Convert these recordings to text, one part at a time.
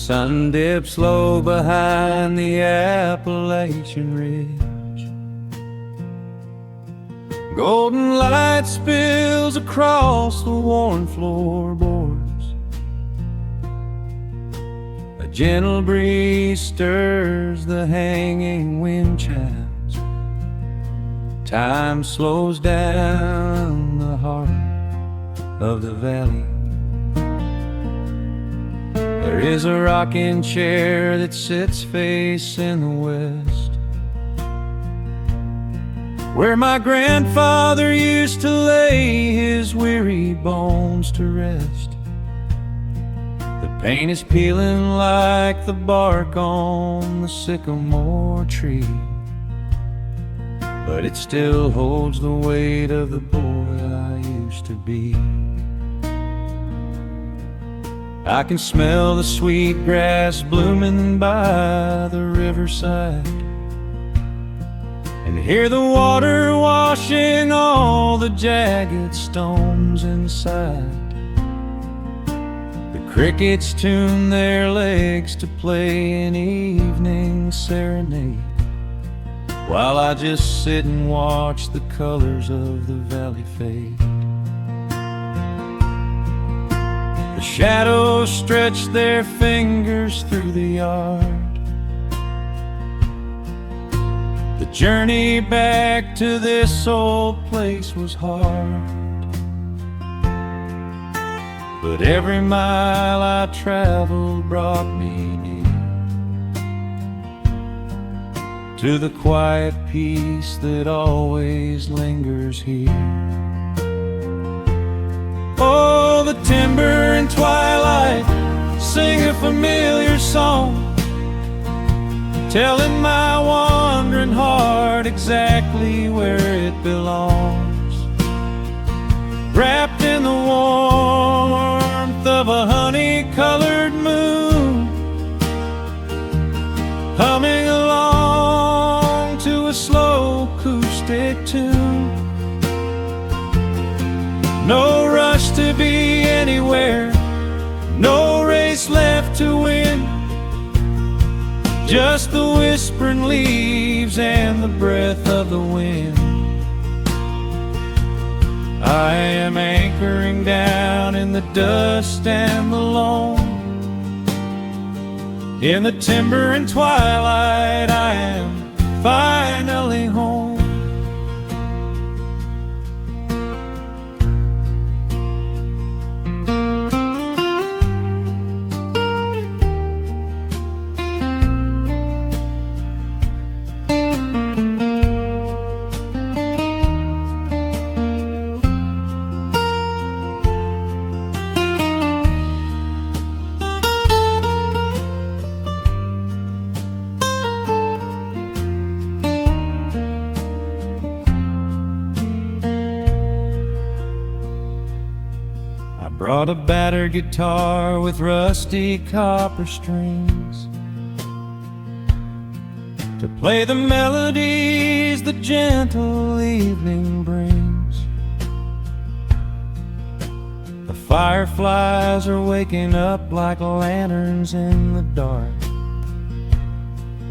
sun dips low behind the Appalachian Ridge. Golden light spills across the worn floorboards. A gentle breeze stirs the hanging wind chimes. Time slows down the heart of the valley. There is a rocking chair that sits facing the west, where my grandfather used to lay his weary bones to rest. The paint is peeling like the bark on the sycamore tree, but it still holds the weight of the boy I used to be. I can smell the sweet grass blooming by the riverside, and hear the water washing all the jagged stones inside. The crickets tune their legs to play an evening serenade, while I just sit and watch the colors of the valley fade. The shadows stretch their fingers through the yard. The journey back to this old place was hard, but every mile I traveled brought me near to the quiet peace that always lingers here. Oh, the timber and twilight sing a familiar song, telling my wandering heart exactly where it belongs. Wrapped in the warmth of a honey-colored moon, humming along to a slow acoustic tune. No rush to be anywhere, no race left to win, just the whispering leaves and the breath of the wind. I am anchoring down in the dust and the loam. In the timber and twilight I am finally home. Brought a battered guitar with rusty copper strings to play the melodies the gentle evening brings. The fireflies are waking up like lanterns in the dark,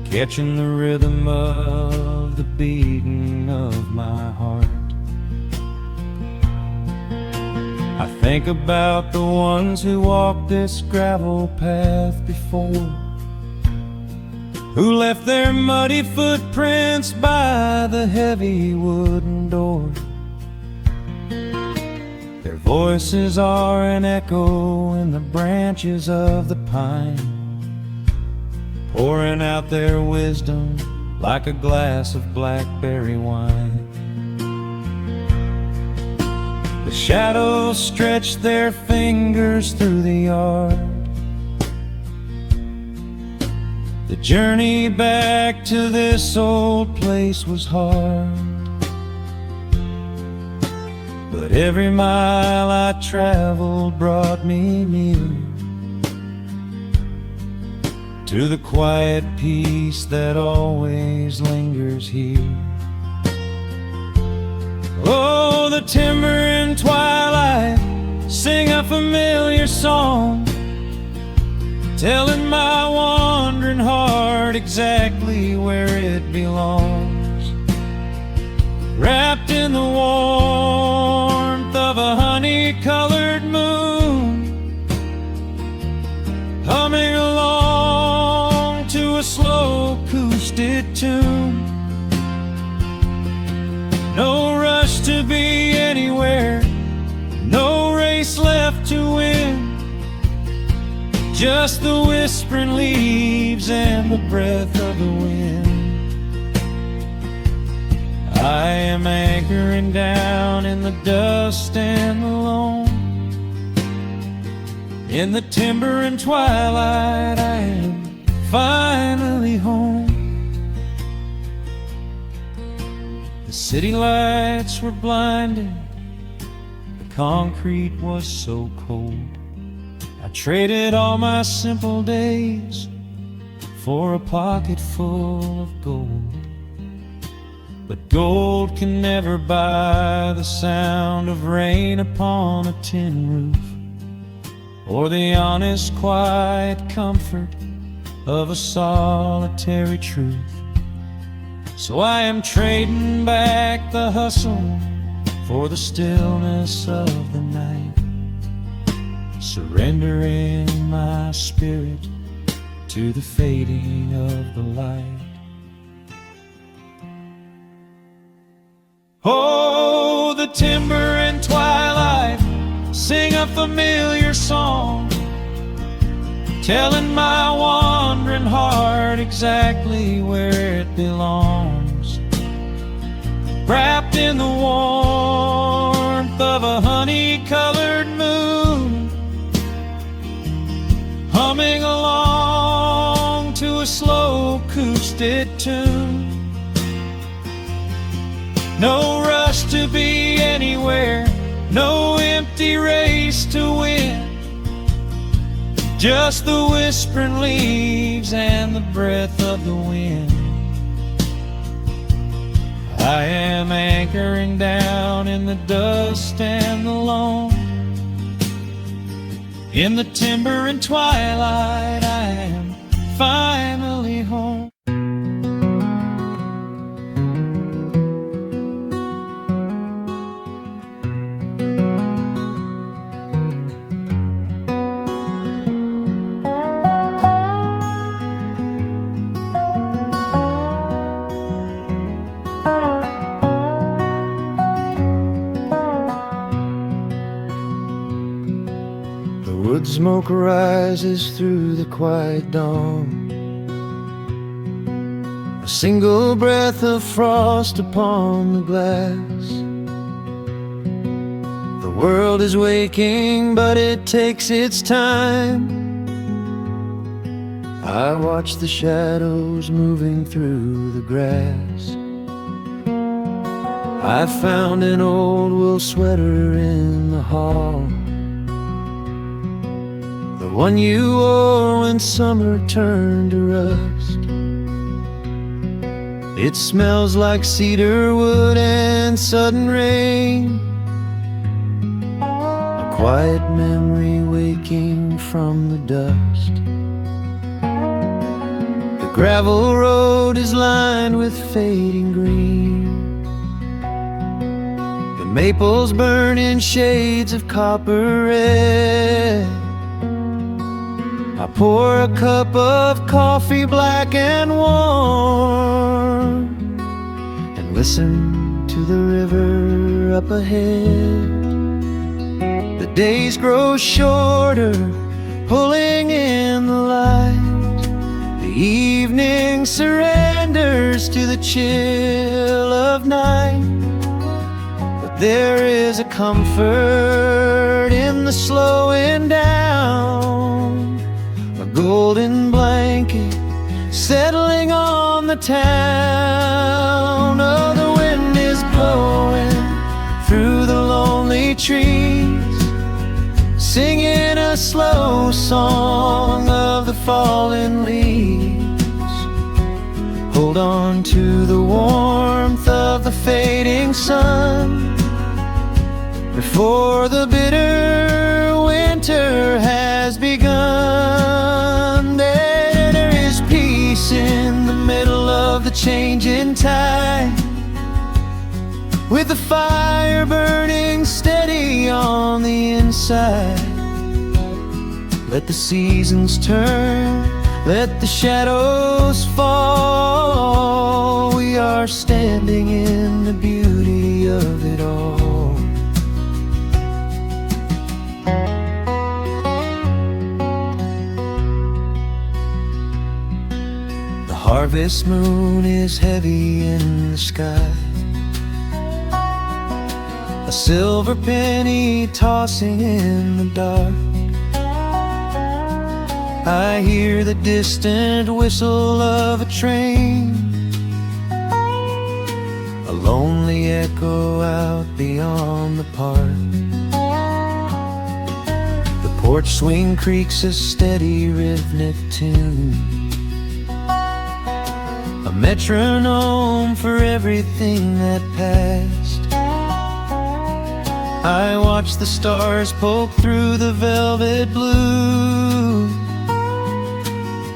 catching the rhythm of the beating of my heart. I think about the ones who walked this gravel path before, who left their muddy footprints by the heavy wooden door. Their voices are an echo in the branches of the pine, pouring out their wisdom like a glass of blackberry wine. The shadows stretch their fingers through the yard. The journey back to this old place was hard, but every mile I traveled brought me near to the quiet peace that always lingers here. Oh, the timber and twilight sing a familiar song, telling my wandering heart exactly where it belongs. Wrapped in the warmth of a honey-colored moon, humming along to a slow acoustic tune. No rush to be anywhere, no race left to win, just the whispering leaves and the breath of the wind. I am anchoring down in the dust and the loam. In the timber and twilight, I am finally home. The city lights were blinding, the concrete was so cold. I traded all my simple days for a pocket full of gold. But gold can never buy the sound of rain upon a tin roof, or the honest, quiet comfort of a solitary truth. So I am trading back the hustle for the stillness of the night, surrendering my spirit to the fading of the light. Oh, the timber and twilight sing a familiar song, telling my wandering heart exactly where it belongs. Wrapped in the warmth of a honey-colored moon, humming along to a slow acoustic tune. No rush to be anywhere, no empty race to win, just the whispering leaves and the breath of the wind. I am anchoring down in the dust and the loam. In the timber and twilight, I am finally home. Wood smoke rises through the quiet dawn, a single breath of frost upon the glass. The world is waking, but it takes its time. I watch the shadows moving through the grass. I found an old wool sweater in the hall, the one you wore when summer turned to rust. It smells like cedar wood and sudden rain, a quiet memory waking from the dust. The gravel road is lined with fading green, the maples burn in shades of copper red. I pour a cup of coffee black and warm, and listen to the river up ahead. The days grow shorter, pulling in the light. The evening surrenders to the chill of night. But there is a comfort in the slowing down, a golden blanket settling on the town. Oh, the wind is blowing through the lonely trees, singing a slow song of the fallen leaves. Hold on to the warmth of the fading sun before the bitter winter has begun. changing tide, with the fire burning steady on the inside. Let the seasons turn, let the shadows fall. We are standing in the beauty of it all. The harvest moon is heavy in the sky, a silver penny tossing in the dark. I hear the distant whistle of a train, a lonely echo out beyond the park. The porch swing creaks a steady rhythmic tune, a metronome for everything that passed. I watch the stars poke through the velvet blue,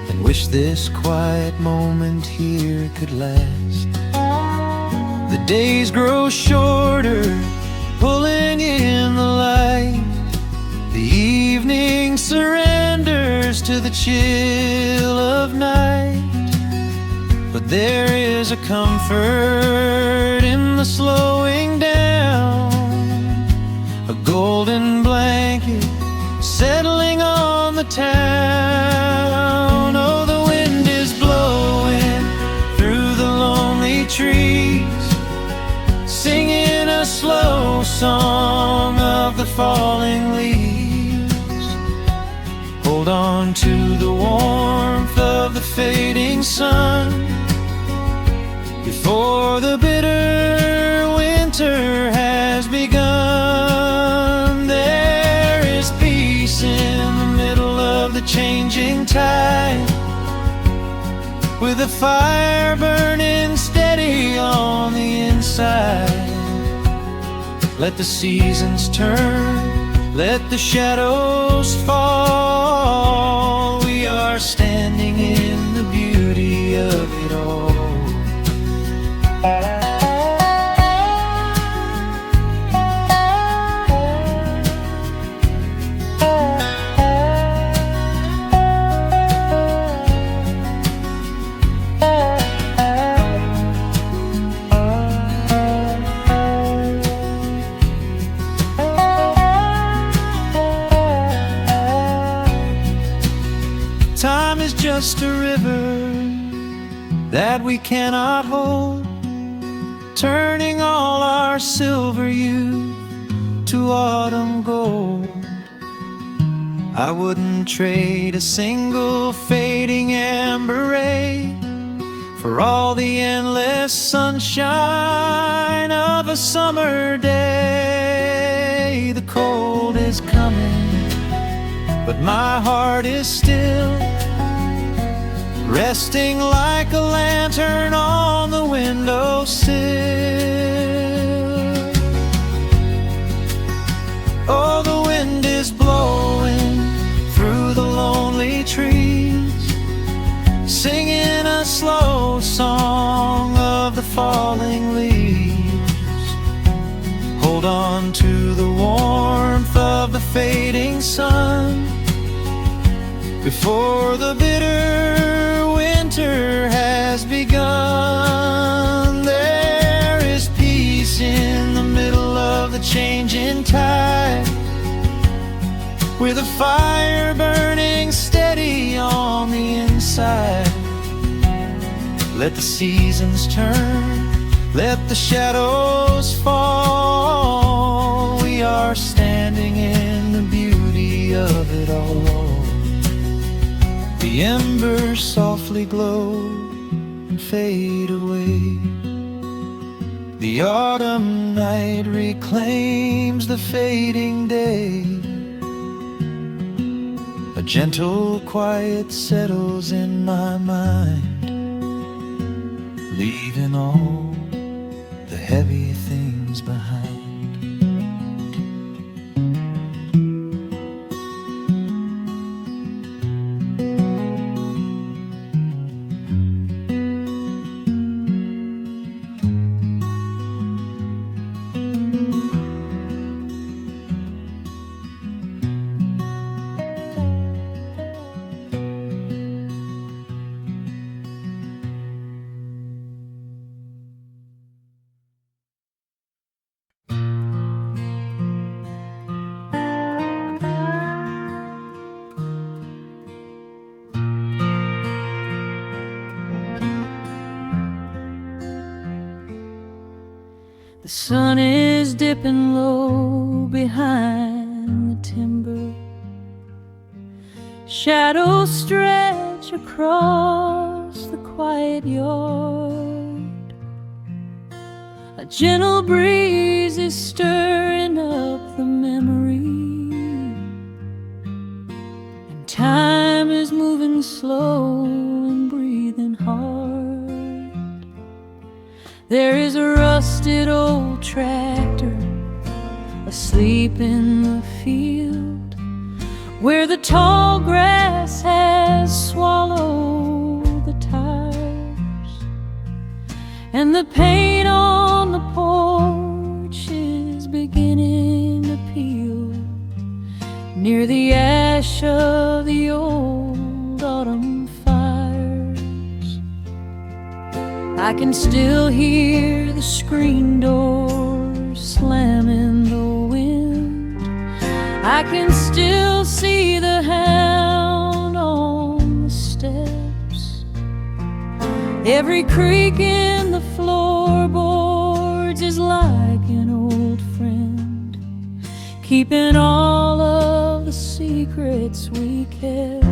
and wish this quiet moment here could last. The days grow shorter, pulling in the light. The evening surrenders to the chill of night. But there is a comfort in the slowing down, a golden blanket settling on the town. Oh, the wind is blowing through the lonely trees, singing a slow song of the falling leaves. Hold on to the warmth of the fading sun, before the bitter winter has begun. There is peace in the middle of the changing tide, with a fire burning steady on the inside. Let the seasons turn, let the shadows fall. We are standing in the beauty of it all. Time is just a river that we cannot hold, turning all our silver youth to autumn gold. I wouldn't trade a single fading amber ray for all the endless sunshine of a summer day. The cold is coming, but my heart is still resting like a lantern on the windowsill. Oh, the wind is blowing through the lonely trees, singing a slow song of the falling leaves. Hold on to the warmth of the fading sun, before the bitter winter has begun. There is peace in the middle of the changing tide, with a fire burning steady on the inside. Let the seasons turn, let the shadows fall. We are standing in the beauty of it all. The embers softly glow and fade away. The autumn night reclaims the fading day. A gentle quiet settles in my mind, leaving all the heavy things behind. The sun is dipping low behind the timber. Shadows stretch across the quiet yard. A gentle breeze is stirring up the memory, and time is moving slow and breathing hard. There is a rusted old tractor asleep in the field, where the tall grass has swallowed the tires, and the paint on the porch is beginning to peel near the ash of the old autumn fires. I can still hear the screen door slam in the wind. I can still see the hound on the steps. Every creak in the floorboards is like an old friend, keeping all of the secrets we kept.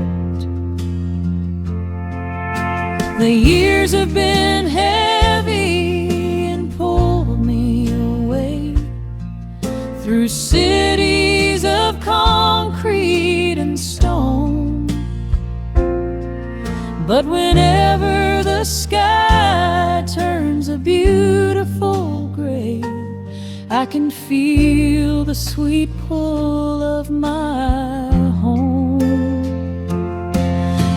The years have been heavy and pulled me away through cities of concrete and stone. But whenever the sky turns a beautiful gray, I can feel the sweet pull of my home.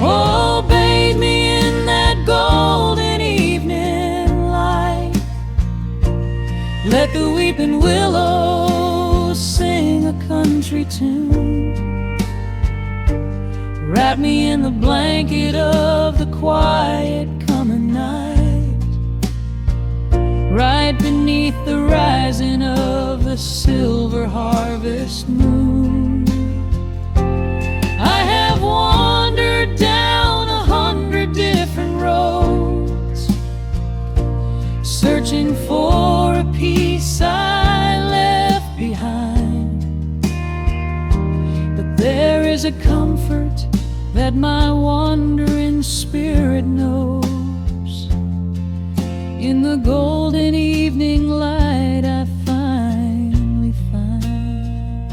Oh, bathe me in that golden evening light. Let the weeping willows sing a country tune. Wrap me in the blanket of the quiet coming night, right beneath the rising of the silver harvest moon. I have wandered down 100 different roads, searching for a piece I left behind. But there is a comfort that my wandering spirit knows. In the golden evening light I finally find.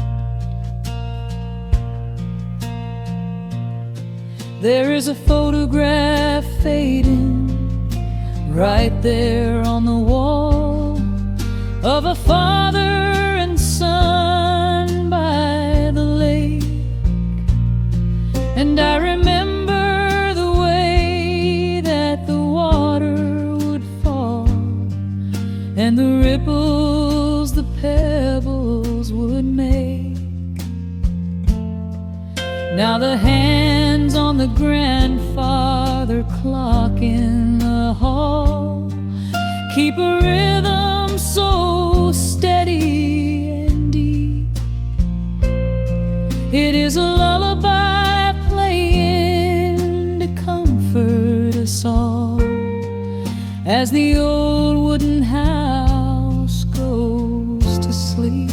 There is a photograph fading right there on the wall, of a father and son by the lake. And I remember the way that the water would fall, and the ripples the pebbles would make. Now the hands on the grandfather clock in the hall keep a rhythm so steady and deep. It is a lullaby playing to comfort us all as the old wooden house goes to sleep.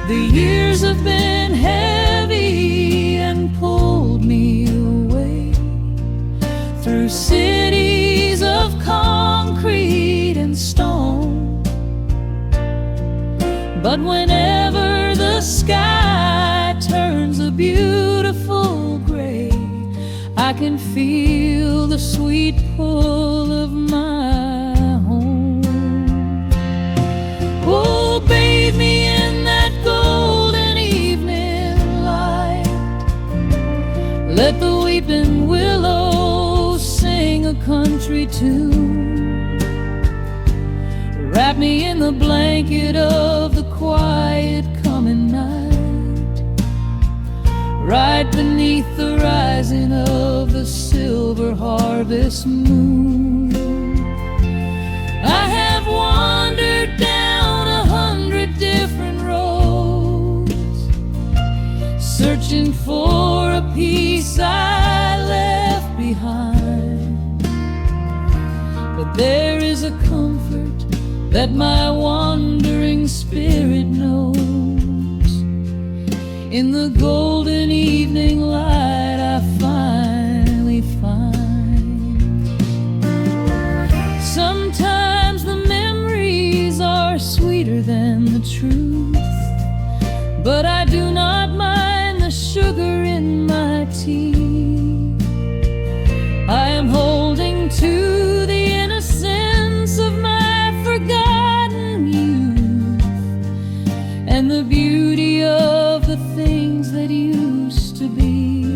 The years have been heavy and pulled me away through cities of concrete and stone. But whenever the sky turns a beautiful gray, I can feel the sweet pull of my home. Oh, bathe me in that golden evening light. Let the weeping willows sing a country tune. Wrap me in the blanket of the quiet coming night, right beneath the rising of the silver harvest moon. I have wandered down 100 different roads, searching for a piece I left behind. But There is a comfort that my wandering spirit knows. In the golden evening light I finally find. Sometimes the memories are sweeter than the truth, but I do not mind the sugar in my tea. I am holding to the innocence of my forgotten youth, and the beauty of the things that used to be.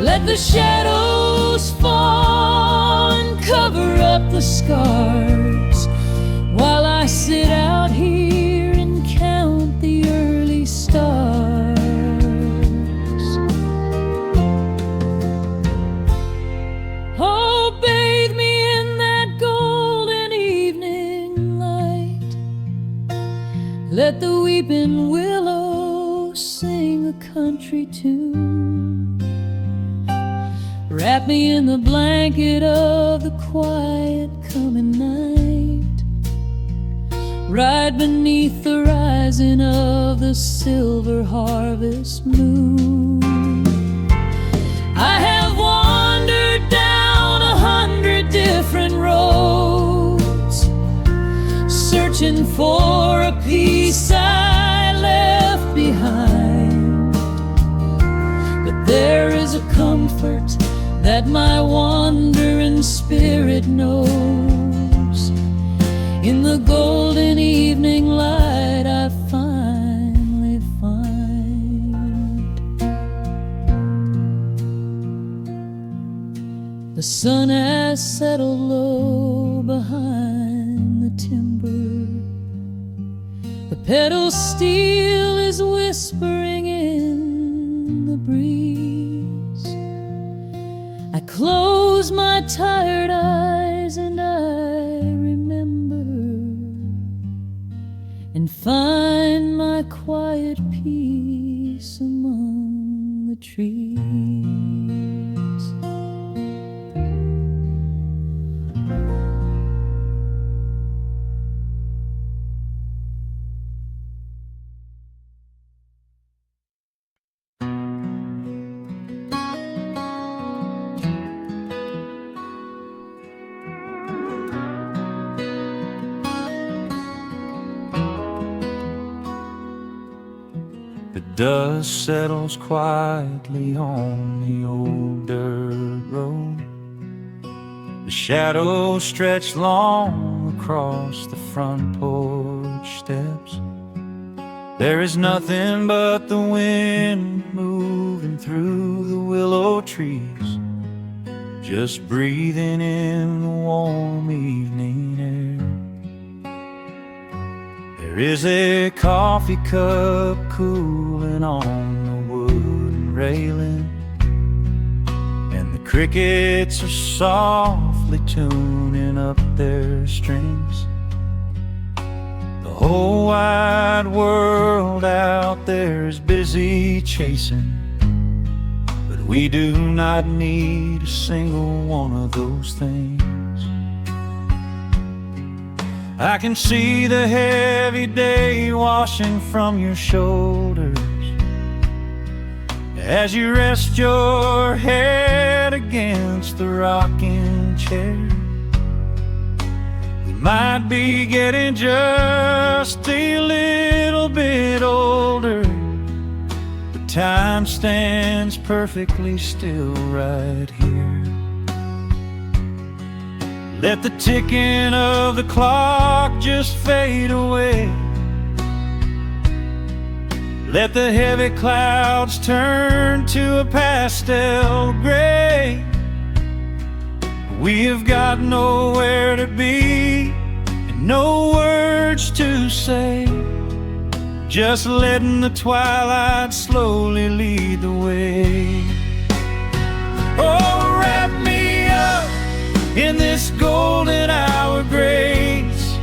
Let the shadows fall and cover up the scars, while I sit out here and count the early stars. Oh, bathe me in that golden evening light. Let the weeping willow sing a country tune. Wrap me in the blanket of the quiet coming night. Ride beneath the rising of the silver harvest moon. I have wandered down 100 different roads, searching for a piece I left behind. But there is a comfort that my wandering spirit knows. In the golden evening light I finally find. The sun has settled low behind the timber. The pedal steel is whispering in the breeze. I close my tired eyes and I remember, and find my quiet peace among the trees. The dust settles quietly on the old dirt road. The shadows stretch long across the front porch steps. There is nothing but the wind moving through the willow trees, just breathing in the warm evening air. There is a coffee cup cooling on the wooden railing, and the crickets are softly tuning up their strings. The whole wide world out there is busy chasing, but we do not need a single one of those things. I can see the heavy day washing from your shoulders as you rest your head against the rocking chair. We might be getting just a little bit older, but time stands perfectly still right here. Let the ticking of the clock just fade away. Let the heavy clouds turn to a pastel gray. We have got nowhere to be and no words to say, just letting the twilight slowly lead the way. Oh, wrap me up in this golden hour grace,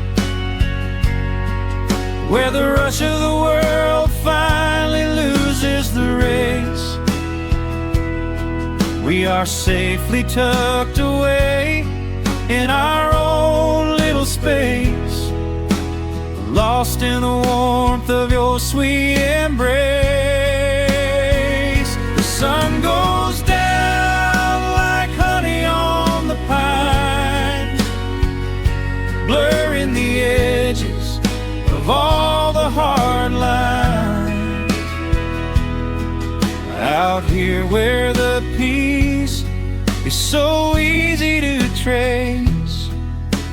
where the rush of the world finally loses the race. We are are safely tucked away in our own little space, lost in the warmth of your sweet embrace. The sun goes down like honey on the pine, blurring the edges of all the hard lines. Out here where the peace is so easy to trace,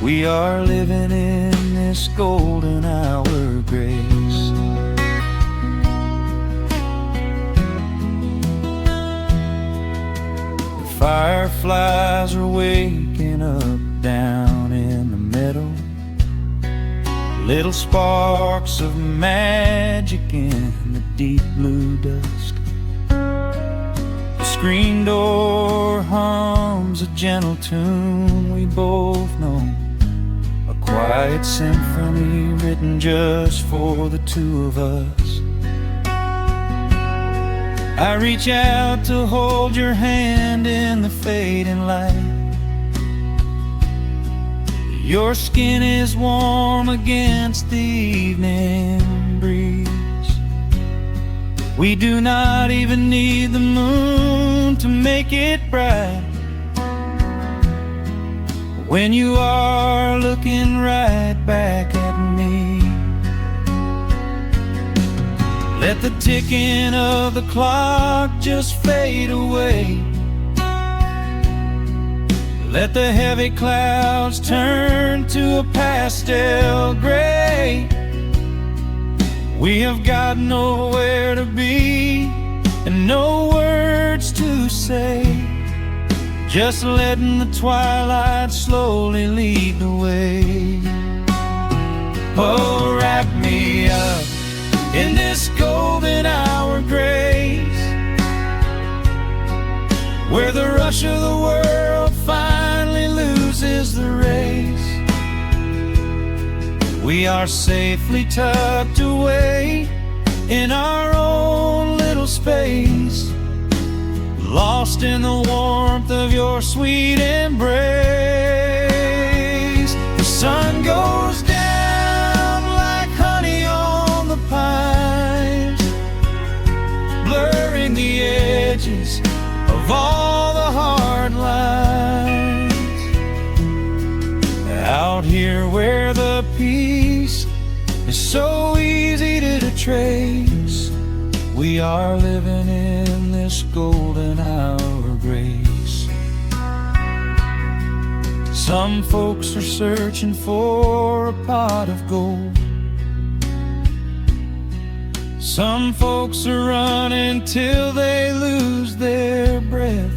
we are living in this golden hour grace. The fireflies are waking up down in the meadow, little sparks of magic in the deep blue dusk. The screen door hums a gentle tune we both know, a quiet symphony written just for the two of us. I reach out to hold your hand in the fading light. Your skin is warm against the evening breeze. We do not even need the moon to make it bright when you are looking right back at me. Let the ticking of the clock just fade away. Let the heavy clouds turn to a pastel gray. We have got nowhere to be and no words to say, just letting the twilight slowly lead the way. Oh, wrap me up in this golden hour grace, where the rush of the world finally loses the race. We are safely tucked away in our own little space, lost in the warmth of your sweet embrace. The sun goes down like honey on the pines, blurring the edges of all the hard lines. Out here where the peace is so easy to trace, we are living in this golden hour grace. Some folks are searching for a pot of gold, some folks are running till they lose their breath.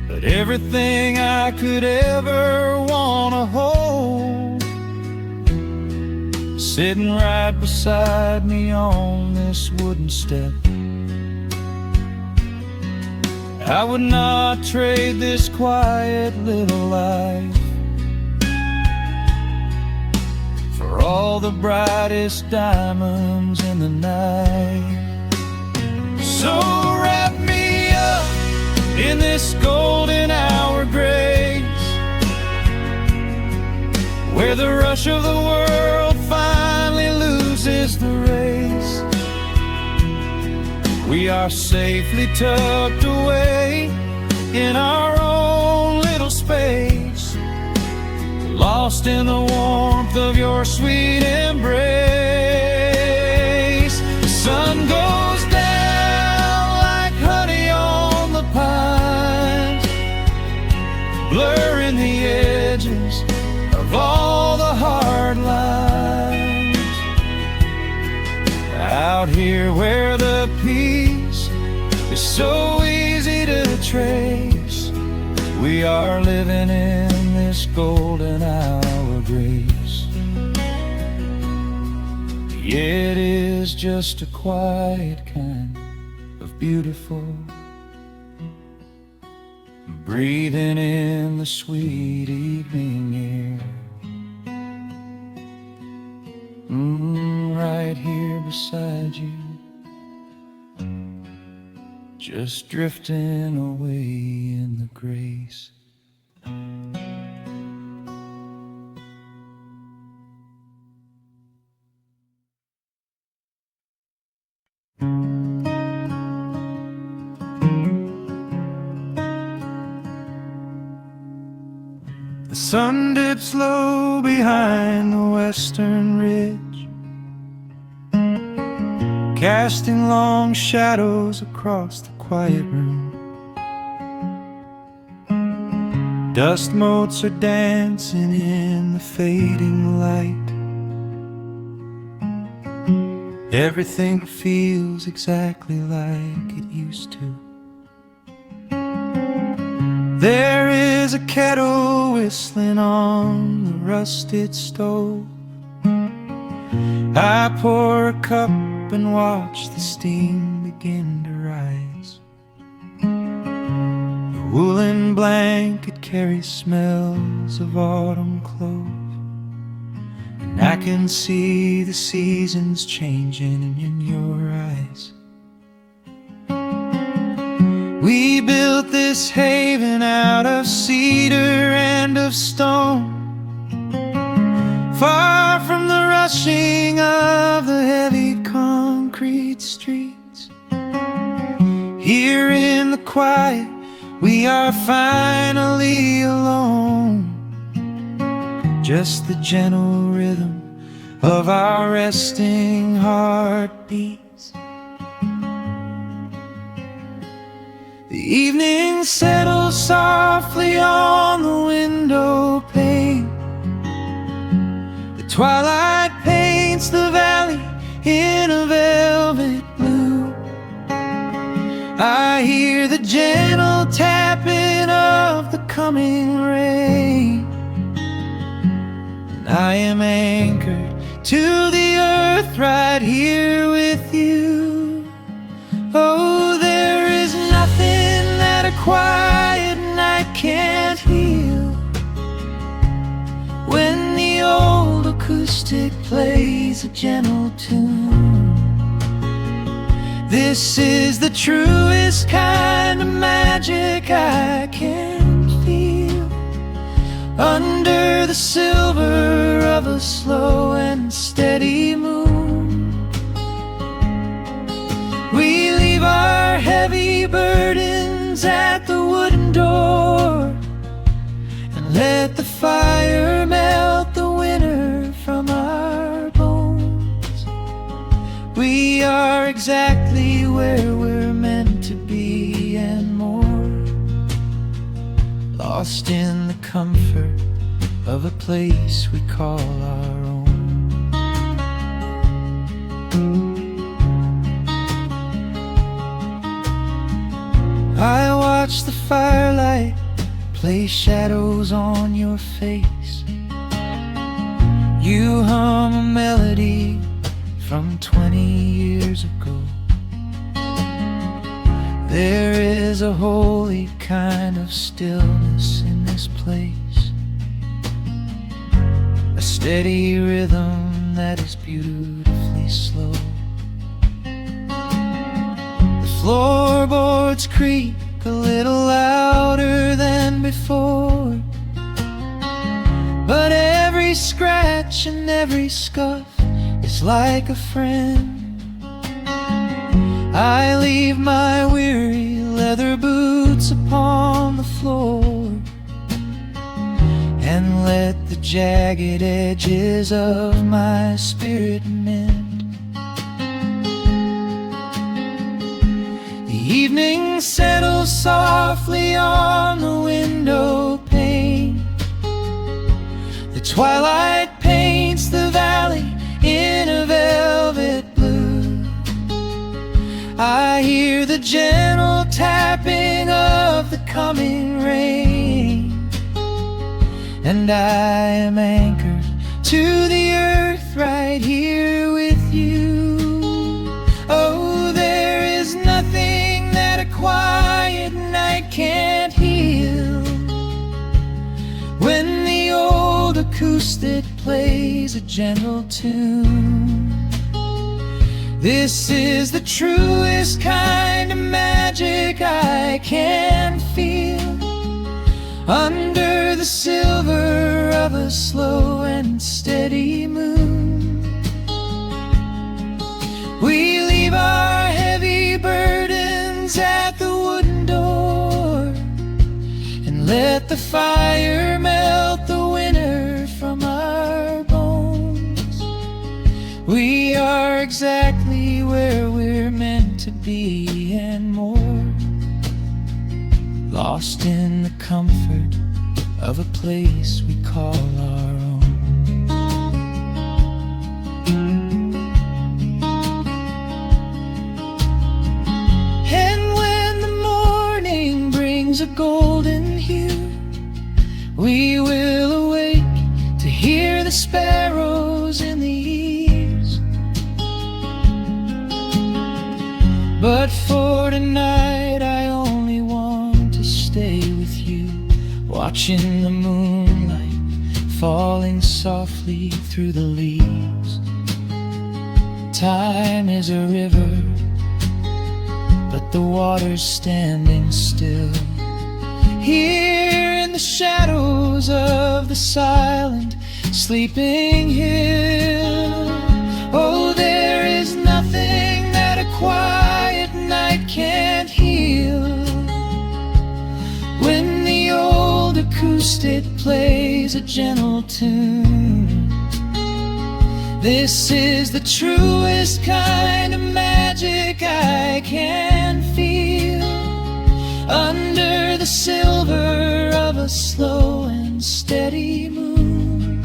But everything I could ever wanna hold, sitting right beside me on this wooden step. I would not trade this quiet little life for all the brightest diamonds in the night. So wrap me up in this golden hour grace, where the rush of the world finally loses the race. We are safely tucked away in our own little space, lost in the warmth of your sweet embrace. The sun goes down like honey on the pines, blurring the edges of all the hard lines. Out here where the peace is so easy to trace, we are living in this golden hour grace. It is just a quiet kind of beautiful, breathing in the sweet evening air. Right here beside you, just drifting away in the grace. The sun dips low behind the western ridge, casting long shadows across the quiet room. Dust motes are dancing in the fading light. Everything feels exactly like it used to. There is a kettle whistling on the rusted stove. I pour a cup and watch the steam begin to rise. The woolen blanket carries smells of autumn clove, and I can see the seasons changing in your eyes. We built this haven out of cedar and of stone, far from the rushing of the heavy concrete streets. Here in the quiet, we are finally alone. Just the gentle rhythm of our resting heartbeats. The evening settles softly on the window pane. The twilight paints the valley in a velvet blue. I hear the gentle tapping of the coming rain, and I am anchored to the earth right here with you. Oh, there is nothing that a quiet night can't heal, when the old acoustic plays a gentle tune. This is the truest kind of magic I can feel, under the silver of a slow and steady moon. We leave our heavy burdens at the wooden door, and let the fire melt the winter from our bones. We are exactly where we're meant to be and more, lost in the comfort of a place we call our own. I watch the firelight play shadows on your face. You hum a melody from 20 years ago. There is a holy kind of stillness in this place, a steady rhythm that is beautifully slow. The floorboards creak a little louder than before, but every scratch and every scuff is like a friend. I leave my weary leather boots upon the floor, and let the jagged edges of my spirit mend. The evening settles softly on the window pane. The twilight paints the valley in a velvet blue. I hear the gentle tapping of the coming rain, and I am anchored to the earth right here with you. Oh, there is nothing that a quiet night can't heal, when the old acoustic plays a gentle tune. This is the truest kind of magic I can feel, under the silver of a slow and steady moon. We leave our heavy burdens at the wooden door, and let the fire melt the winter from our bones. We are exactly where we're meant to be and more, lost in the comfort of a place we call our own. And when the morning brings a golden hue, we will awake to hear the sparrows in the eaves. But for tonight I only want to stay with you, watching the moonlight falling softly through the leaves. Time is a river, but the water's standing still, here in the shadows of the silent sleeping hill. Oh, there is nothing that a quiet night can't heal, when the old acoustic plays a gentle tune. This is the truest kind of magic I can feel, under the silver of a slow and steady moon.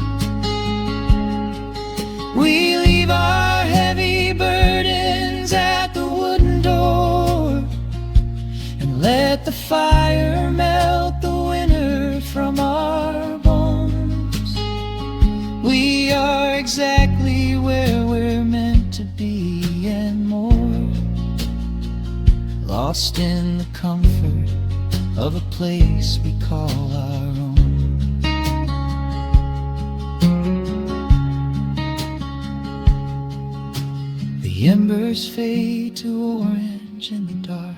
We leave our heavy burdens at the wooden door, and let the fire melt the winter from our bones. We are exactly where we're meant to be and more, lost in the comfort of a place we call our own. The embers fade to orange in the dark,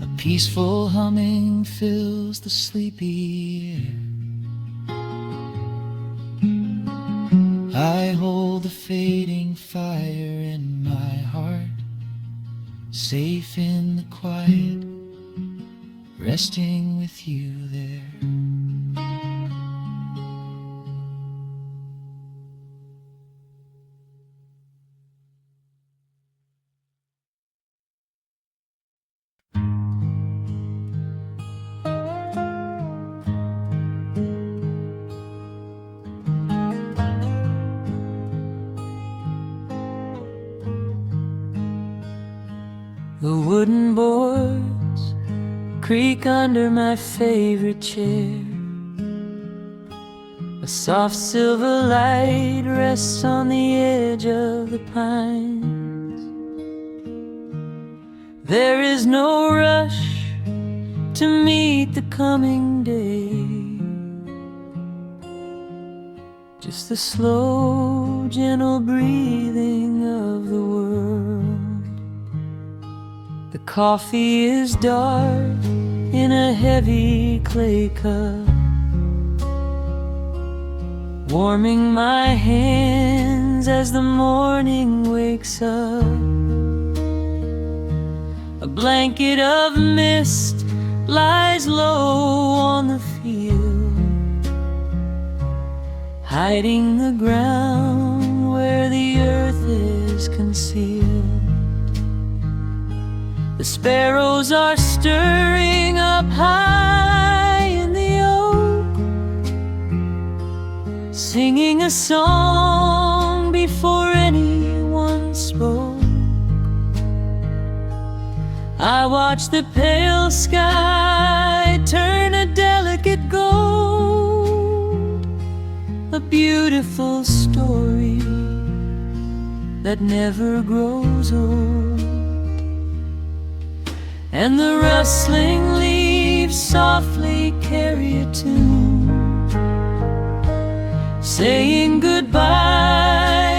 a peaceful humming fills the sleepy air. I hold the fading fire in my heart, safe in the quiet, resting with you there. The wooden boards creak under my favorite chair. A soft silver light rests on the edge of the pines. There is no rush to meet the coming day, just the slow, gentle breathing of the world. The coffee is dark in a heavy clay cup, warming my hands as the morning wakes up. A blanket of mist lies low on the field, hiding the ground where the earth is concealed. The sparrows are stirring up high in the oak, singing a song before anyone spoke. I watch the pale sky turn a delicate gold, a beautiful story that never grows old. And the rustling leaves softly carry a tune, saying goodbye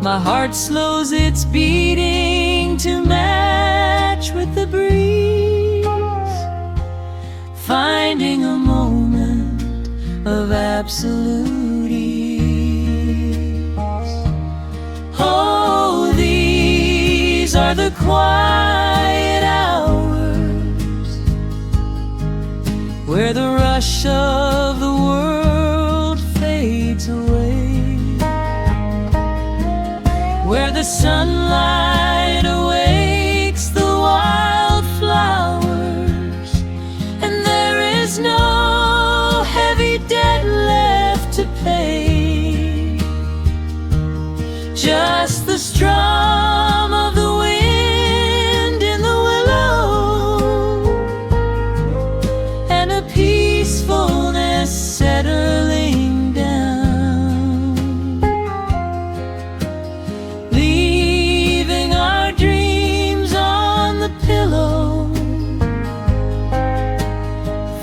My heart slows its beating to match with the breeze, finding a moment of absolute ease. Oh, these are the quiet hours where the rush of the world fades away, where the sunlight awakes the wildflowers, and there is no heavy debt left to pay, just the strum of the wind in the willow, and a peacefulness settling down, leaving our dreams on the pillow,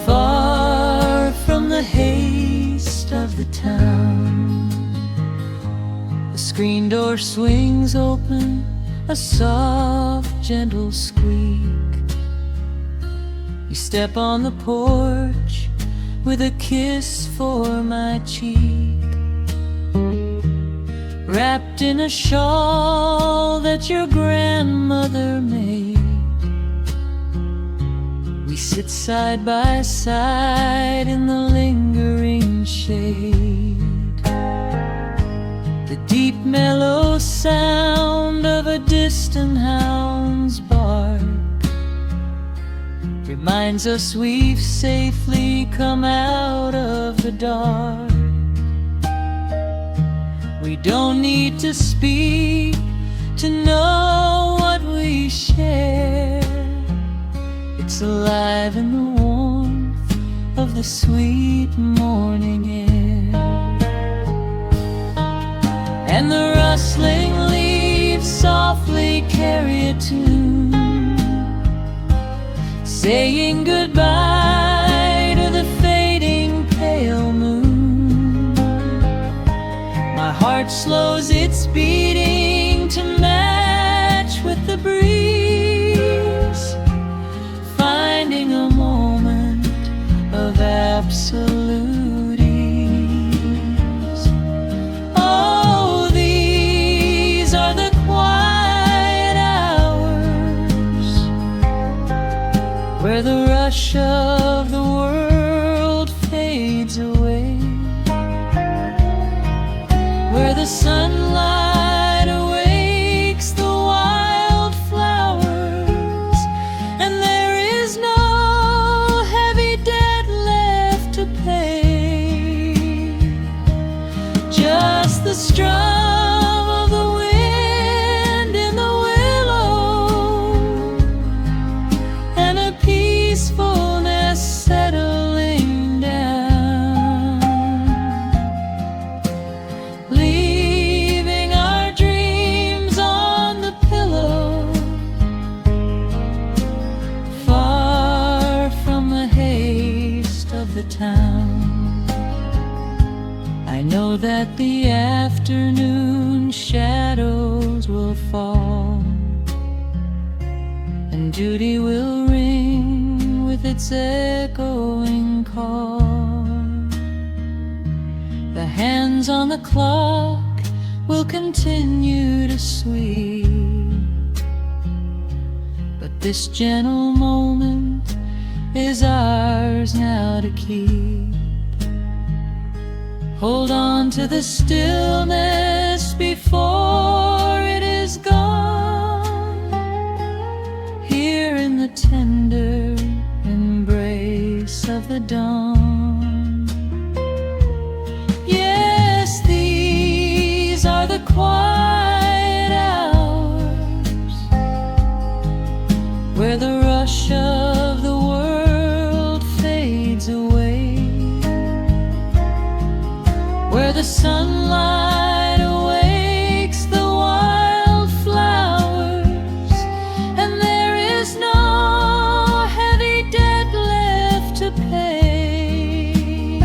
far from the haste of the town. The screen door swings open, a soft, gentle squeak. You step on the porch with a kiss for my cheek, wrapped in a shawl that your grandmother made. We sit side by side in the lingering shade. The deep mellow sound of a distant hound's bark reminds us we've safely come out of the dark. We don't need to speak to know what we share. It's alive in the warmth of the sweet morning air, and the rustling leaves softly carry a tune, saying goodbye to the fading pale moon. My heart slows its beating to match with the breeze, finding a moment of absolute ease. Oh, these are the quiet hours where the rush of the world fades away, where the sunlight awakes the wildflowers, and there is no heavy debt left to pay, just the strum of the wind in the willow, and a peacefulness settling down, leaving our dreams on the pillow, far from the haste of the town. I know that the afternoon shadows will fall, and duty will ring with its echoing call. The hands on the clock will continue to sweep, but this gentle moment is ours now to keep. Hold on to the stillness before it is gone, here in the tender embrace of the dawn. Yes, these are the quiet hours where the rush of the world fades away, where the sunlight awakes the wildflowers, and there is no heavy debt left to pay,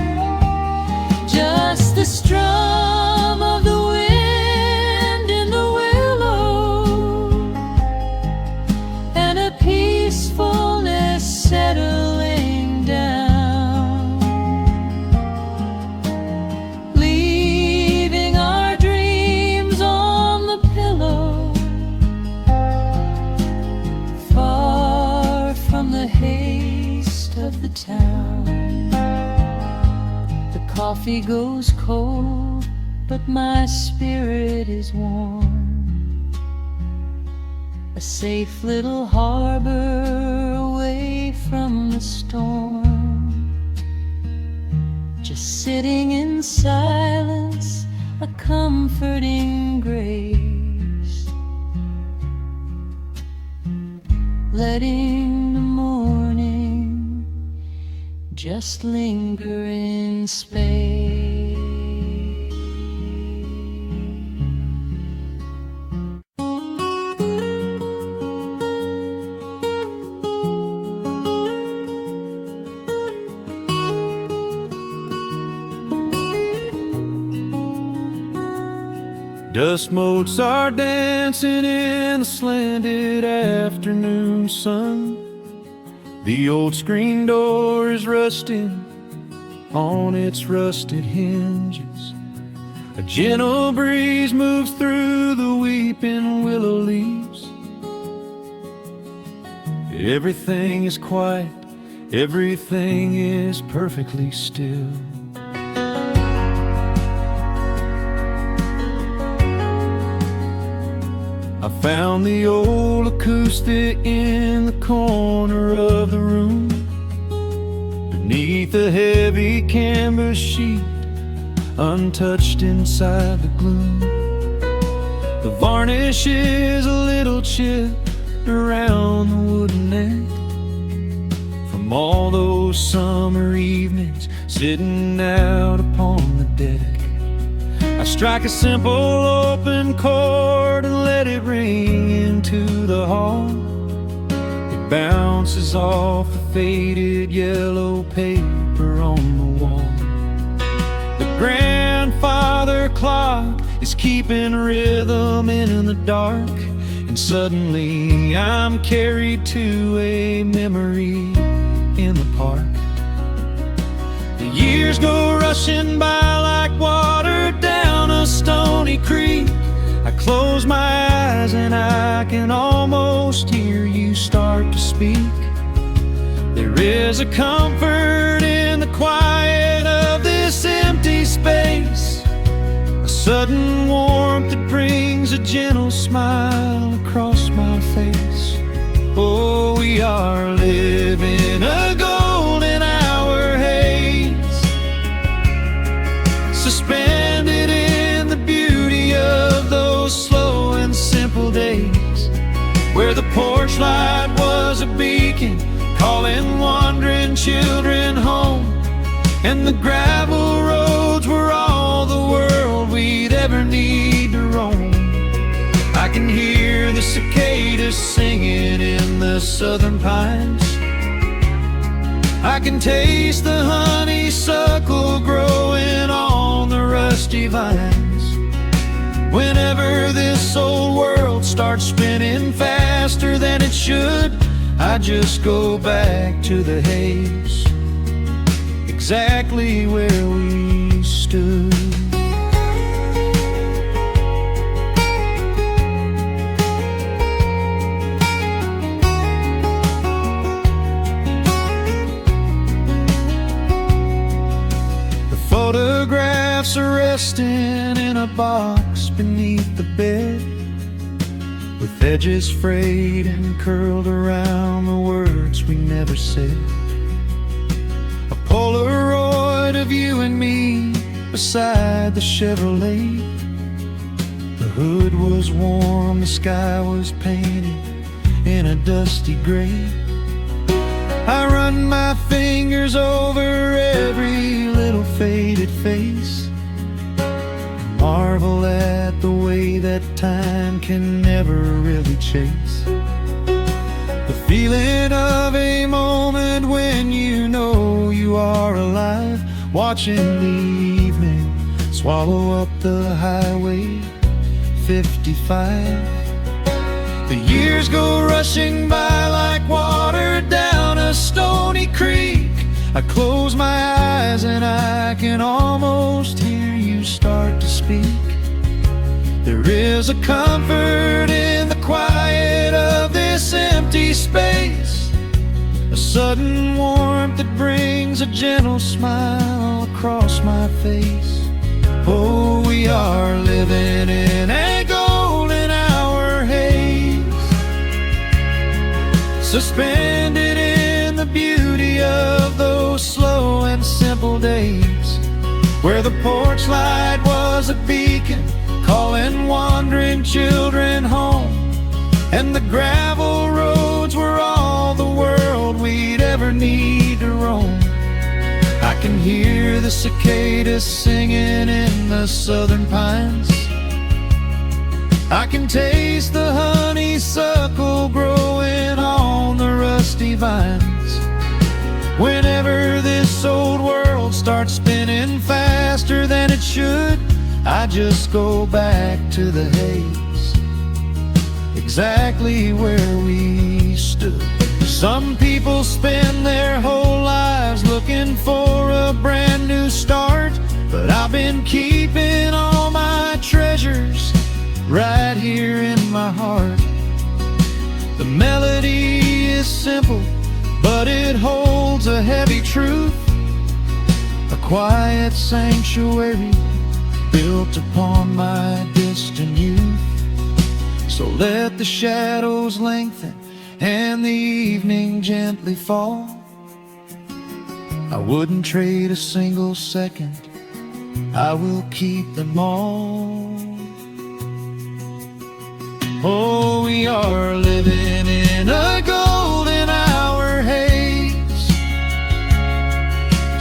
just the strum of the wind in the coffee goes cold, but my spirit is warm. A safe little harbor away from the storm. Just sitting in silence, a comforting grace, letting the morning just linger in space. Dust motes are dancing in the slanted afternoon sun. The old screen door is rusting on its rusted hinges. A gentle breeze moves through the weeping willow leaves. Everything is quiet, everything is perfectly still. I found the old acoustic in the corner of the room, beneath a heavy canvas sheet, untouched inside the gloom. The varnish is a little chipped around the wooden neck, from all those summer evenings sitting out upon the deck. I strike a simple open chord and let it ring into the hall. It bounces off the faded yellow paper on the wall. The grandfather clock is keeping rhythm in the dark, and suddenly I'm carried to a memory in the park. The years go rushing by like water down a stony creek. I close my eyes and I can almost hear you start to speak. There is a comfort in the quiet of this empty space, a sudden warmth that brings a gentle smile across my face. Oh, we are living a golden hour haze, suspended in the beauty of those slow and simple days, where the porch light was a beacon calling wandering children home, and the gravel roads were all the world we'd ever need to roam. I can hear the cicadas singing in the southern pines. I can taste the honeysuckle growing on the rusty vines. Whenever this old world starts spinning faster than it should, I just go back to the haze, exactly where we stood. Photographs are resting in a box beneath the bed, with edges frayed and curled around the words we never said. A Polaroid of you and me beside the Chevrolet. The hood was warm, the sky was painted in a dusty gray. I run my fingers over every little faded face, marvel at the way that time can never really chase. The feeling of a moment when you know you are alive, watching the evening swallow up the highway 55. The years go rushing by like water down a stony creek. I close my eyes and I can almost hear you start to speak. There is a comfort in the quiet of this empty space, a sudden warmth that brings a gentle smile across my face. Oh, we are living in a golden hour haze, suspended in the beauty of those slow and simple days, where the porch light was a beacon calling wandering children home, and the gravel roads were all the world we'd ever need to roam. I can hear the cicadas singing in the southern pines. I can taste the honeysuckle growing on the rusty vines. Whenever this old world starts spinning faster than it should, I just go back to the haze, exactly where we stood. Some people spend their whole lives looking for a brand new start, but I've been keeping all my treasures right here in my heart. The melody is simple, but it holds a heavy truth, a quiet sanctuary built upon my distant youth. So let the shadows lengthen and the evening gently fall. I wouldn't trade a single second, I will keep them all. Oh, we are living in a golden hour haze,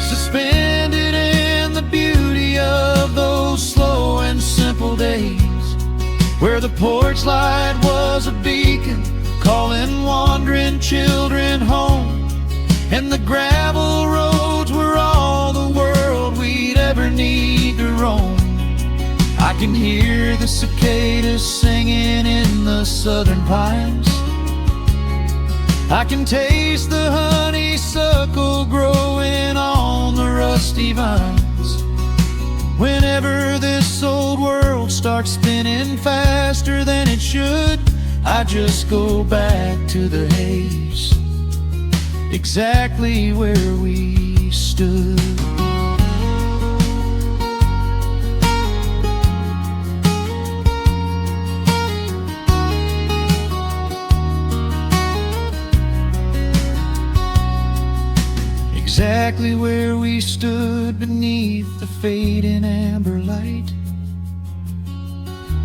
suspended in the beauty of those slow and simple days, where the porch light was a beacon calling wandering children home, and the gravel roads were all the world we'd ever need to roam. I can hear the cicadas singing in the southern pines. I can taste the honeysuckle growing on the rusty vines. Whenever this old world starts spinning faster than it should, I just go back to the haze, exactly where we stood. Exactly where we stood beneath the fading amber light.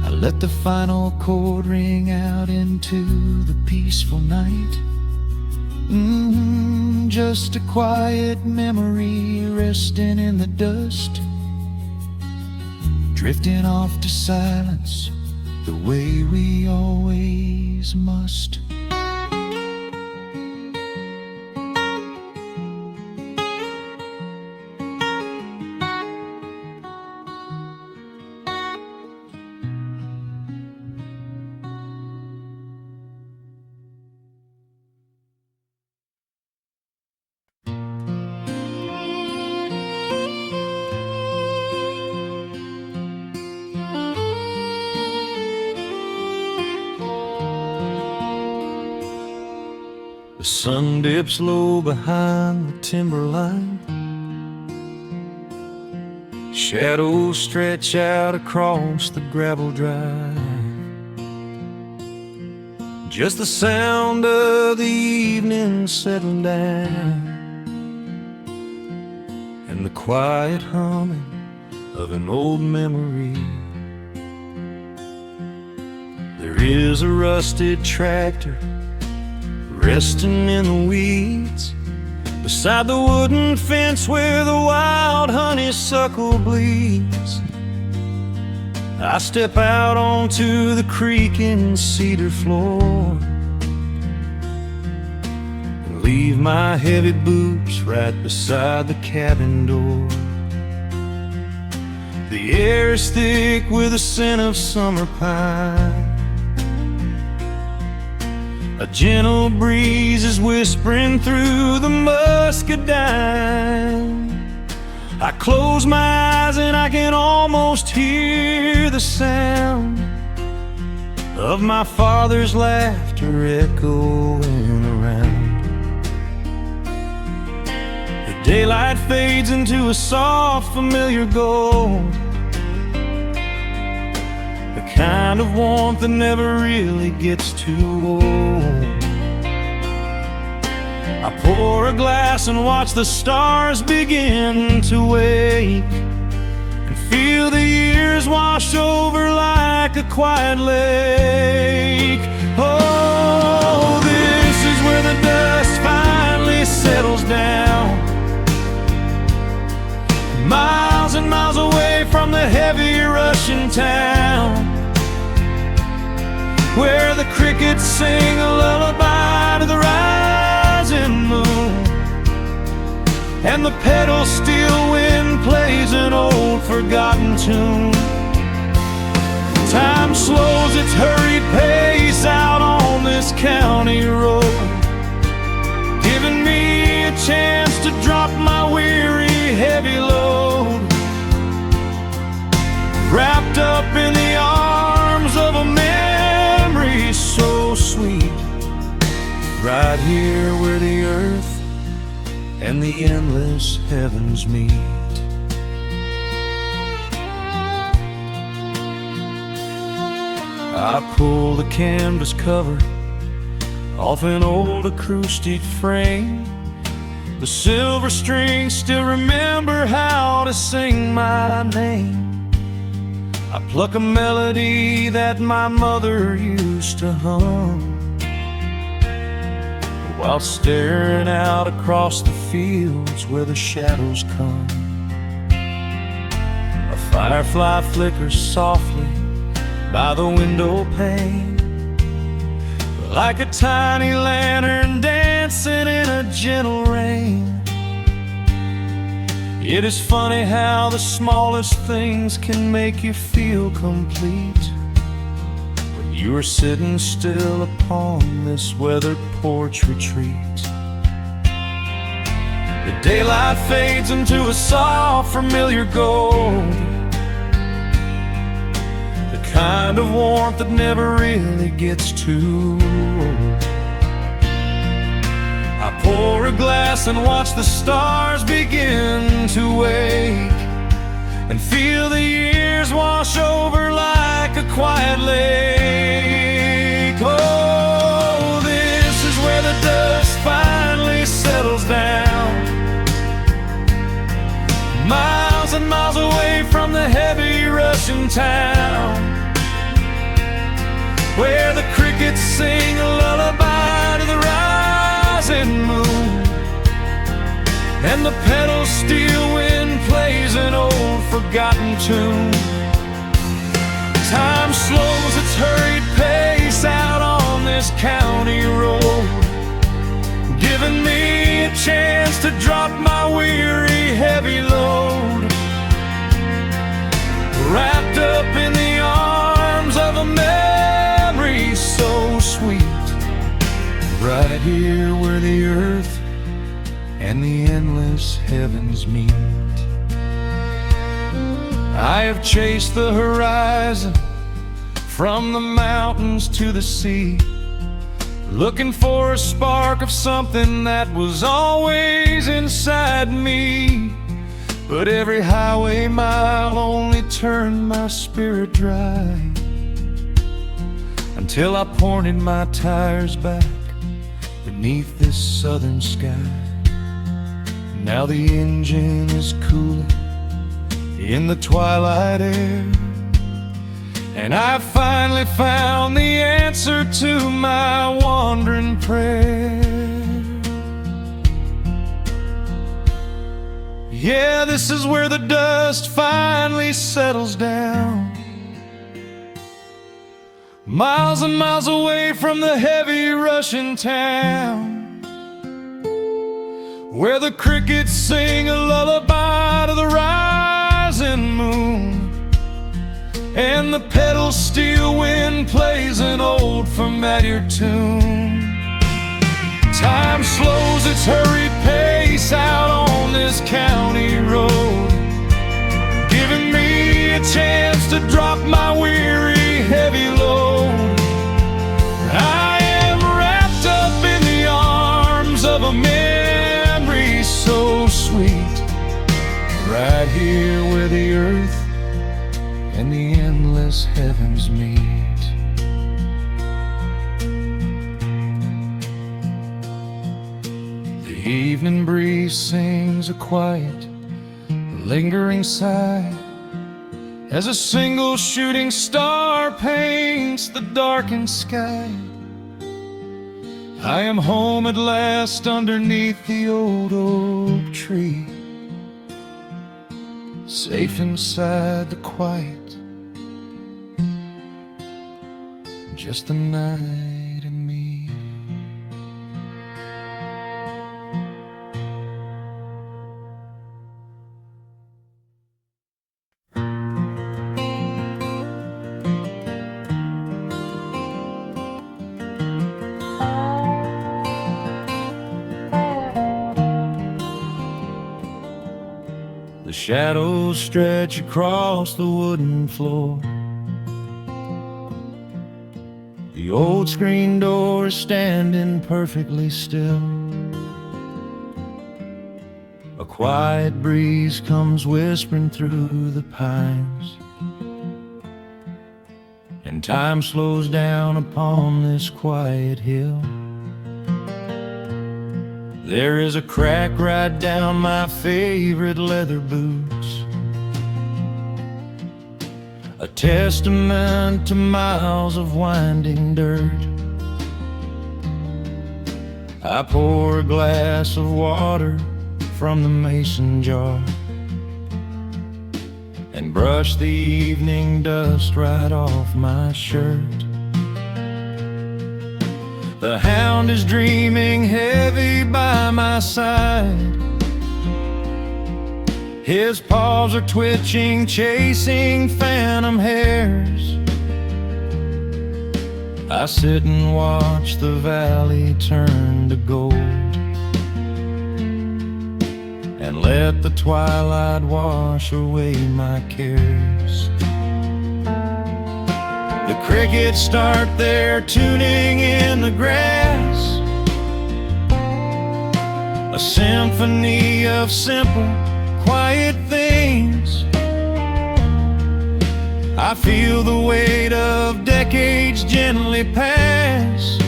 I let the final chord ring out into the peaceful night. Just a quiet memory resting in the dust, drifting off to silence the way we always must. The sun dips low behind the timberline. Shadows stretch out across the gravel drive. Just the sound of the evening settling down, and the quiet humming of an old memory. There is a rusted tractor resting in the weeds beside the wooden fence where the wild honeysuckle bleeds. I step out onto the creaking cedar floor and leave my heavy boots right beside the cabin door. The air is thick with the scent of summer pine. A gentle breeze is whispering through the muscadine. I close my eyes and I can almost hear the sound of my father's laughter echoing around. The Daylight fades into a soft, familiar gold, the kind of warmth that never really gets too old. I pour a glass and watch the stars begin to wake, and feel the years wash over like a quiet lake. Oh, this is where the dust finally settles down, miles and miles away from the heavy Russian town, where the crickets sing a lullaby to the rising moon, and the pedal steel wind plays an old forgotten tune. Time slows its hurried pace out on this county road, giving me a chance to drop my weary heavy load, wrapped up in the arms of a memory so sweet, right here where the earth and the endless heavens meet. I pull the canvas cover off an old acoustic frame. The silver strings still remember how to sing my name. I pluck a melody that my mother used to hum, while staring out across the fields where the shadows come. A firefly flickers softly by the window pane, like a tiny lantern dancing in a gentle rain. It is funny how the smallest things can make you feel complete, when you are sitting still upon this weathered porch retreat. The daylight fades into a soft, familiar gold, the kind of warmth that never really gets too old. I pour a glass and watch the stars begin to wake, and feel the years wash over like a quiet lake. Oh, this is where the dust finally settles down, miles and miles away from the heavy Russian town, where the crickets sing a lullaby to the rising moon, and the pedal steel wind plays an old forgotten tune. Time slows its hurried pace out on this county road, giving me a chance to drop my weary heavy load, wrapped up in the arms of a memory so sweet, right here where the earth and the endless heavens meet. I have chased the horizon from the mountains to the sea, looking for a spark of something that was always inside me. But every highway mile only turned my spirit dry, until I pointed my tires back beneath this southern sky. Now the engine is cooling in the twilight air, and I finally found the answer to my wandering prayer. Yeah, this is where the dust finally settles down, miles and miles away from the heavy Russian town, where the crickets sing a lullaby to the rising moon, and the pedal steel wind plays an old familiar tune. Time slows its hurried pace out on this county road, giving me a chance to drop my weary heavy load. I am wrapped up in the arms of a memory so sweet, seasons meet. The evening breeze sings a quiet, lingering sigh as a single shooting star paints the darkened sky. I am home at last underneath the old oak tree, safe inside the quiet, just the night and me. The shadows stretch across the wooden floor. The old screen door is standing perfectly still. A quiet breeze comes whispering through the pines, and time slows down upon this quiet hill. There is a crack right down my favorite leather boots, a testament to miles of winding dirt. I pour a glass of water from the mason jar and brush the evening dust right off my shirt. The hound is dreaming heavy by my side. His paws are twitching, chasing phantom hares. I sit and watch the valley turn to gold and let the twilight wash away my cares. The crickets start their tuning in the grass, a symphony of simple, quiet things. I feel the weight of decades gently pass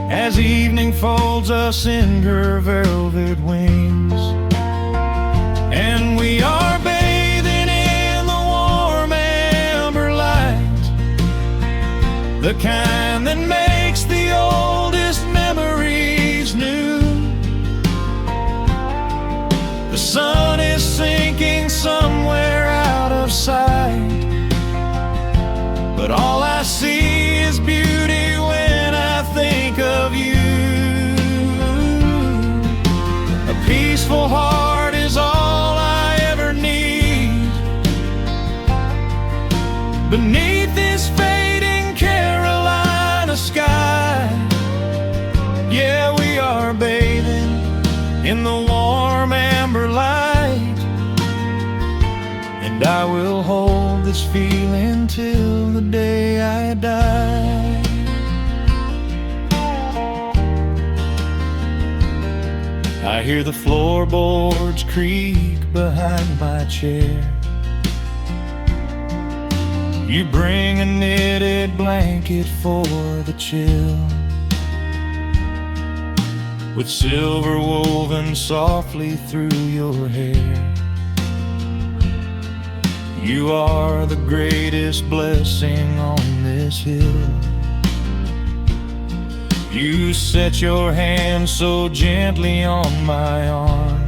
as evening folds us in her velvet wings. And we are bathing in the warm amber light, the kind that makes the oldest memories new. The sun is sinking somewhere out of sight, but all I see is beauty when I think of you. A peaceful heart is all I ever need beneath this fading Carolina sky. Yeah, we are bathing in the warm amber light, and I will hold this feeling till the day I die. I hear the floorboards creak behind my chair. You bring a knitted blanket for the chill, with silver woven softly through your hair. You are the greatest blessing on this hill. You set your hand so gently on my arm.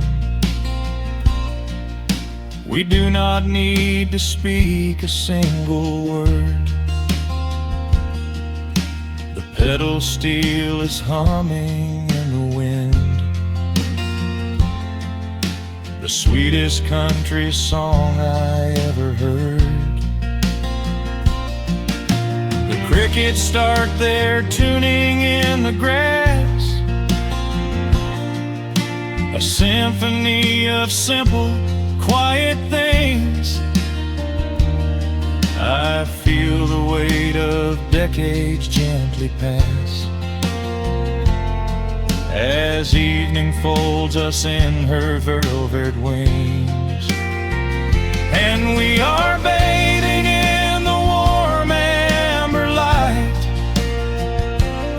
We do not need to speak a single word. The pedal steel is humming in the wind, the sweetest country song I ever heard. The crickets start their tuning in the grass, a symphony of simple, quiet things. I feel the weight of decades gently pass as evening folds us in her velvet wings. And we are bathing in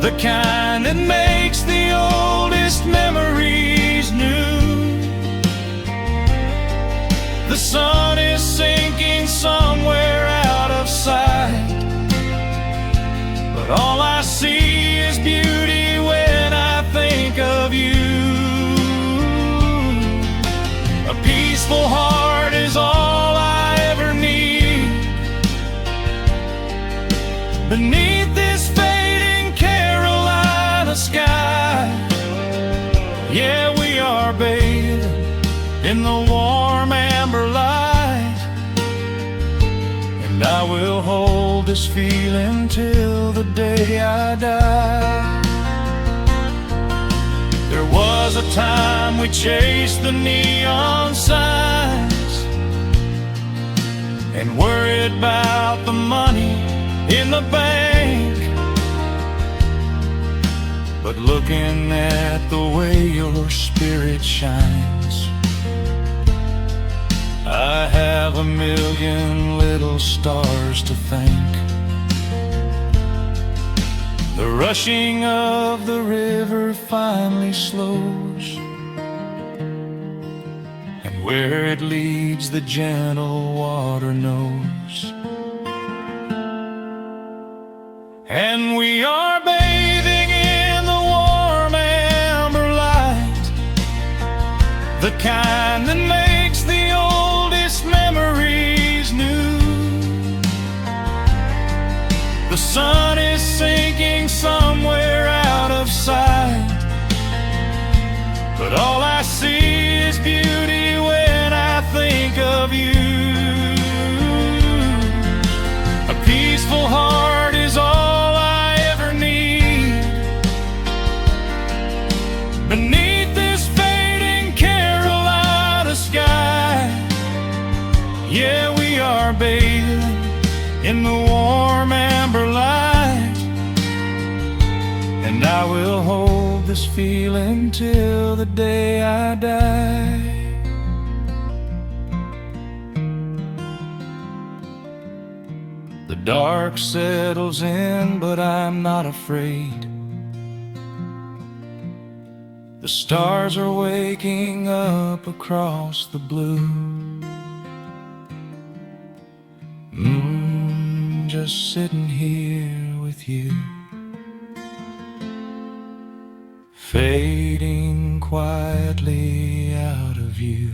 the kind that makes the oldest memories new. The sun is sinking somewhere out of sight, but all I see is beauty when I think of you. A peaceful heart is all I ever need. Beneath this fading Carolina sky, yeah, we are bathing in the warm amber light, and I will hold this feeling till the day I die. There was a time we chased the neon signs and worried about the money in the bank, but looking at the way your spirit shines, I have a million little stars to thank. The rushing of the river finally slows, and where it leads the gentle water knows. And we are bathing in the warm amber light, the kind that makes the oldest memories new. The sun is sinking somewhere out of sight, but all I see is beauty when I think of you. A peaceful heart is all I ever need. Beneath this fading Carolina sky, yeah, we are bathing in the warm amber light, and I will hold this feeling till the day I die. The dark settles in, but I'm not afraid. The stars are waking up across the blue. Just sitting here with you, fading quietly out of view.